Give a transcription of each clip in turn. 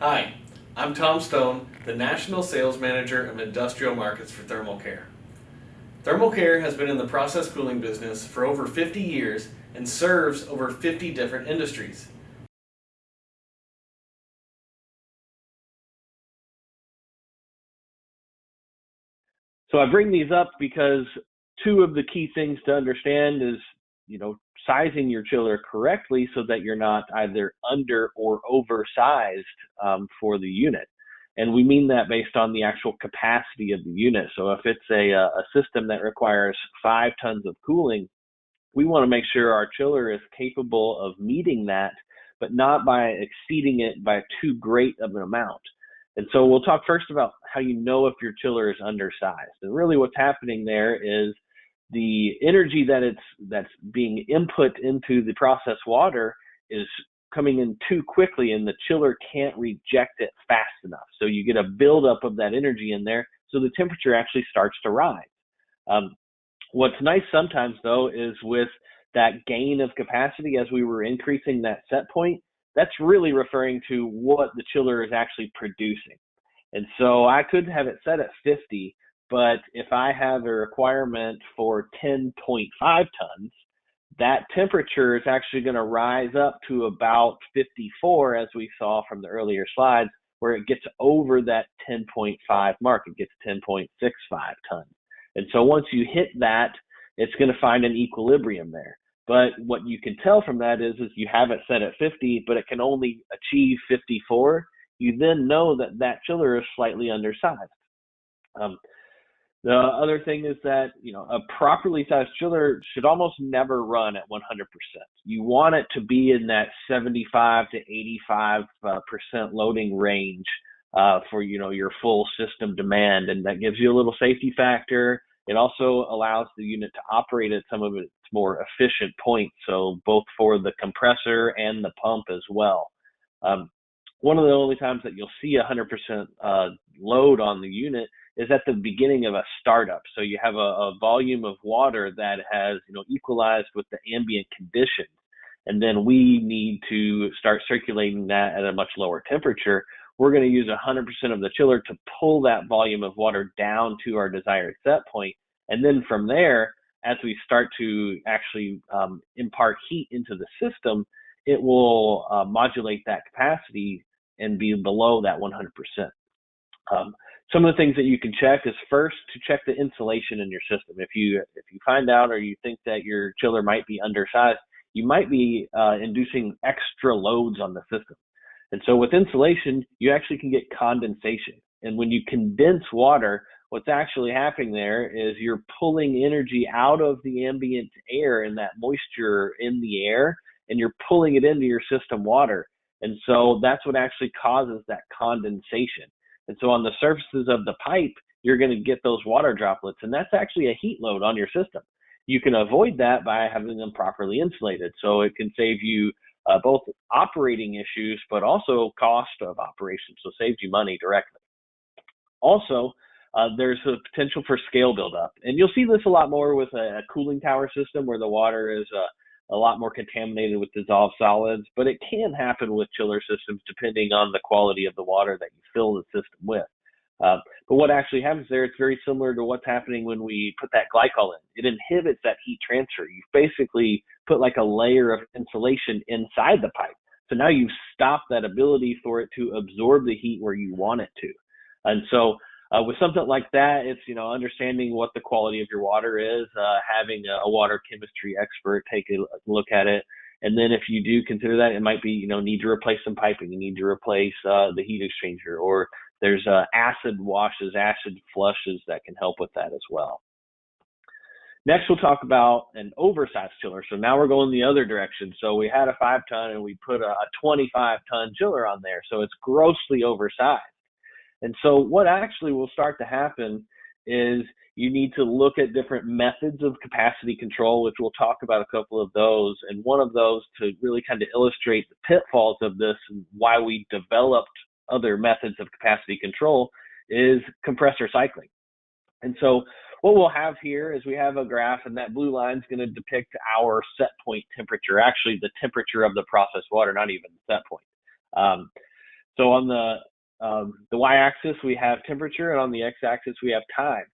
Hi, I'm Tom Stone, the National Sales Manager of Industrial Markets for Thermal Care. Thermal Care has been in the process cooling business for over 50 years and serves over 50 different industries. So I bring these up because two of the key things to understand is, sizing your chiller correctly so that you're not either under or oversized for the unit. And we mean that based on the actual capacity of the unit. So if it's a system that requires 5 tons of cooling, we want to make sure our chiller is capable of meeting that, but not by exceeding it by too great of an amount. And so we'll talk first about how you know if your chiller is undersized. And really what's happening there is the energy that's being input into the processed water is coming in too quickly, and the chiller can't reject it fast enough. So you get a buildup of that energy in there, so the temperature actually starts to rise. Um, What's nice sometimes, though, is with that gain of capacity as we were increasing that set point, that's really referring to what the chiller is actually producing. And so I could have it set at 50, but if I have a requirement for 10.5 tons, that temperature is actually going to rise up to about 54, as we saw from the earlier slides, where it gets over that 10.5 mark. It gets 10.65 tons. And so once you hit that, it's going to find an equilibrium there. But what you can tell from that is you have it set at 50, but it can only achieve 54. You then know that that chiller is slightly undersized. Um, the other thing is that, a properly sized chiller should almost never run at 100%. You want it to be in that 75 to 85% loading range for, your full system demand. And that gives you a little safety factor. It also allows the unit to operate at some of its more efficient points. So both for the compressor and the pump as well. One of the only times that you'll see 100% load on the unit is at the beginning of a startup. So you have a volume of water that has, equalized with the ambient conditions. And then we need to start circulating that at a much lower temperature. We're going to use 100% of the chiller to pull that volume of water down to our desired set point. And then from there, as we start to actually impart heat into the system, it will modulate that capacity and be below that 100%. Some of the things that you can check is first to check the insulation in your system. If you find out or you think that your chiller might be undersized, you might be inducing extra loads on the system. And so with insulation, you actually can get condensation. And when you condense water, what's actually happening there is you're pulling energy out of the ambient air and that moisture in the air, and you're pulling it into your system water. And so that's what actually causes that condensation. And so on the surfaces of the pipe, you're going to get those water droplets, and that's actually a heat load on your system. You can avoid that by having them properly insulated. So it can save you both operating issues, but also cost of operation. So it saves you money directly. Also, there's a potential for scale buildup. And you'll see this a lot more with a cooling tower system where the water is a lot more contaminated with dissolved solids, but it can happen with chiller systems depending on the quality of the water that you fill the system with. But what actually happens there, it's very similar to what's happening when we put that glycol in. It inhibits that heat transfer. You've basically put like a layer of insulation inside the pipe. So now you've stopped that ability for it to absorb the heat where you want it to. And so with something like that, it's, understanding what the quality of your water is, having a water chemistry expert take a look at it. And then if you do consider that, it might be, need to replace some piping. You need to replace the heat exchanger, or there's acid washes, acid flushes that can help with that as well. Next, we'll talk about an oversized chiller. So now we're going the other direction. So we had a 5-ton and we put a 25-ton chiller on there. So it's grossly oversized. And so what actually will start to happen is you need to look at different methods of capacity control, which we'll talk about a couple of those. And one of those, to really kind of illustrate the pitfalls of this and why we developed other methods of capacity control, is compressor cycling. And so what we'll have here is we have a graph, and that blue line is going to depict our set point temperature, actually the temperature of the processed water, not even the set point. So on the y-axis, we have temperature, and on the x-axis, we have time.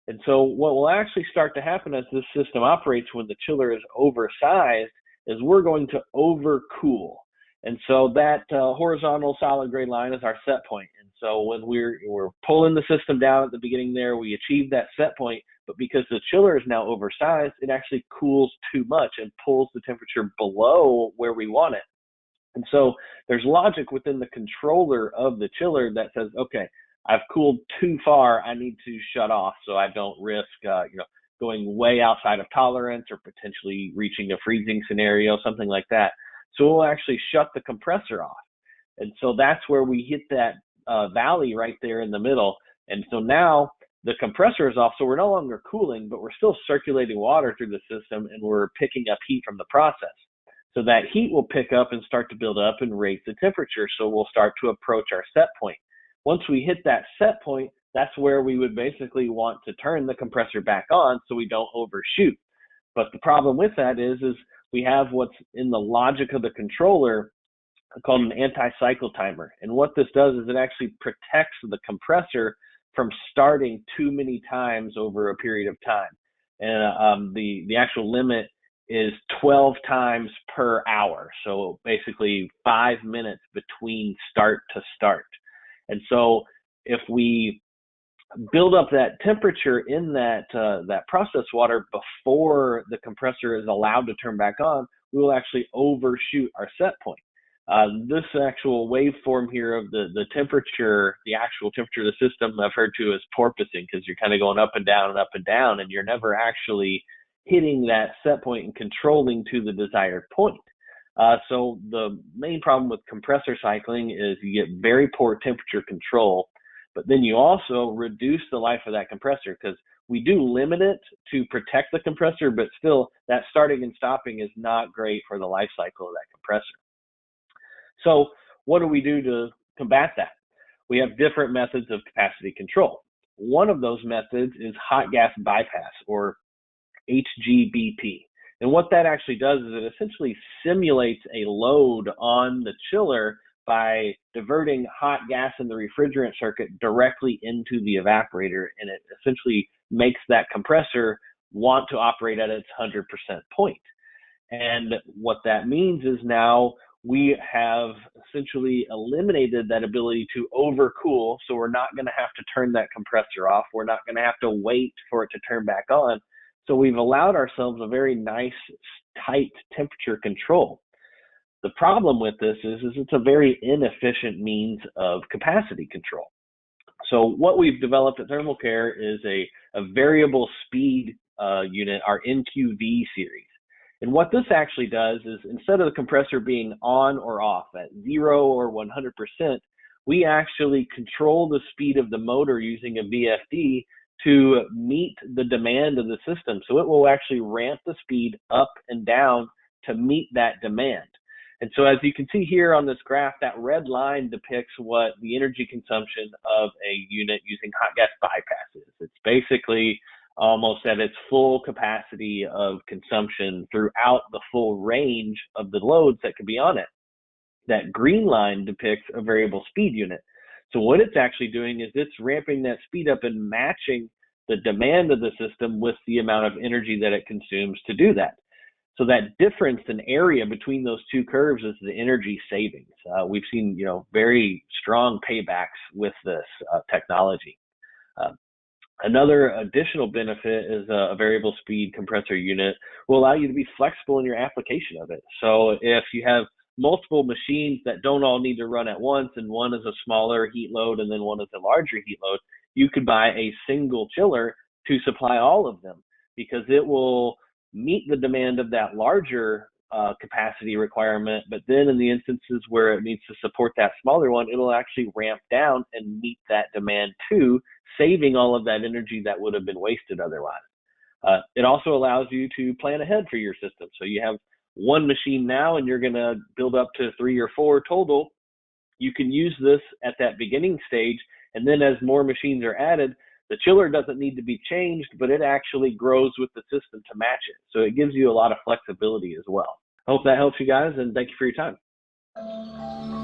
And so what will actually start to happen as this system operates when the chiller is oversized is we're going to overcool. And so that horizontal solid gray line is our set point. And so when we're pulling the system down at the beginning there, we achieve that set point, but because the chiller is now oversized, it actually cools too much and pulls the temperature below where we want it. And so there's logic within the controller of the chiller that says, okay, I've cooled too far, I need to shut off so I don't risk going way outside of tolerance or potentially reaching a freezing scenario, something like that. So we'll actually shut the compressor off. And so that's where we hit that valley right there in the middle. And so now the compressor is off, so we're no longer cooling, but we're still circulating water through the system, and we're picking up heat from the process. So that heat will pick up and start to build up and raise the temperature. So we'll start to approach our set point. Once we hit that set point, that's where we would basically want to turn the compressor back on so we don't overshoot. But the problem with that is we have what's in the logic of the controller called an anti-cycle timer. And what this does is it actually protects the compressor from starting too many times over a period of time. And the actual limit is 12 times per hour. So basically 5 minutes between start to start. And so if we build up that temperature in that process water before the compressor is allowed to turn back on, we will actually overshoot our set point. This actual waveform here of the temperature, the actual temperature of the system, I've heard to as porpoising, because you're kind of going up and down, and you're never actually hitting that set point and controlling to the desired point. So the main problem with compressor cycling is you get very poor temperature control, but then you also reduce the life of that compressor, because we do limit it to protect the compressor, but still that starting and stopping is not great for the life cycle of that compressor. So what do we do to combat that? We have different methods of capacity control. One of those methods is hot gas bypass, or HGBP. And what that actually does is it essentially simulates a load on the chiller by diverting hot gas in the refrigerant circuit directly into the evaporator, and it essentially makes that compressor want to operate at its 100% point. And what that means is now we have essentially eliminated that ability to overcool, so we're not going to have to turn that compressor off. We're not going to have to wait for it to turn back on. So we've allowed ourselves a very nice, tight temperature control. The problem with this is it's a very inefficient means of capacity control. So what we've developed at Thermal Care is a variable speed unit, our NQV series. And what this actually does is instead of the compressor being on or off at 0 or 100%, we actually control the speed of the motor using a VFD to meet the demand of the system. So it will actually ramp the speed up and down to meet that demand. And so as you can see here on this graph, that red line depicts what the energy consumption of a unit using hot gas bypass is. It's basically almost at its full capacity of consumption throughout the full range of the loads that could be on it. That green line depicts a variable speed unit. So what it's actually doing is it's ramping that speed up and matching the demand of the system with the amount of energy that it consumes to do that. So that difference in area between those two curves is the energy savings. We've seen, very strong paybacks with this technology. Another additional benefit is a variable speed compressor unit will allow you to be flexible in your application of it. So if you have multiple machines that don't all need to run at once, and one is a smaller heat load and then one is a larger heat load, you could buy a single chiller to supply all of them, because it will meet the demand of that larger capacity requirement, but then in the instances where it needs to support that smaller one, it'll actually ramp down and meet that demand too, saving all of that energy that would have been wasted otherwise. It also allows you to plan ahead for your system. So you have one machine now and you're going to build up to 3 or 4 total. You can use this at that beginning stage, and then as more machines are added, the chiller doesn't need to be changed, but it actually grows with the system to match it. So it gives you a lot of flexibility as well. I hope that helps you guys, and thank you for your time.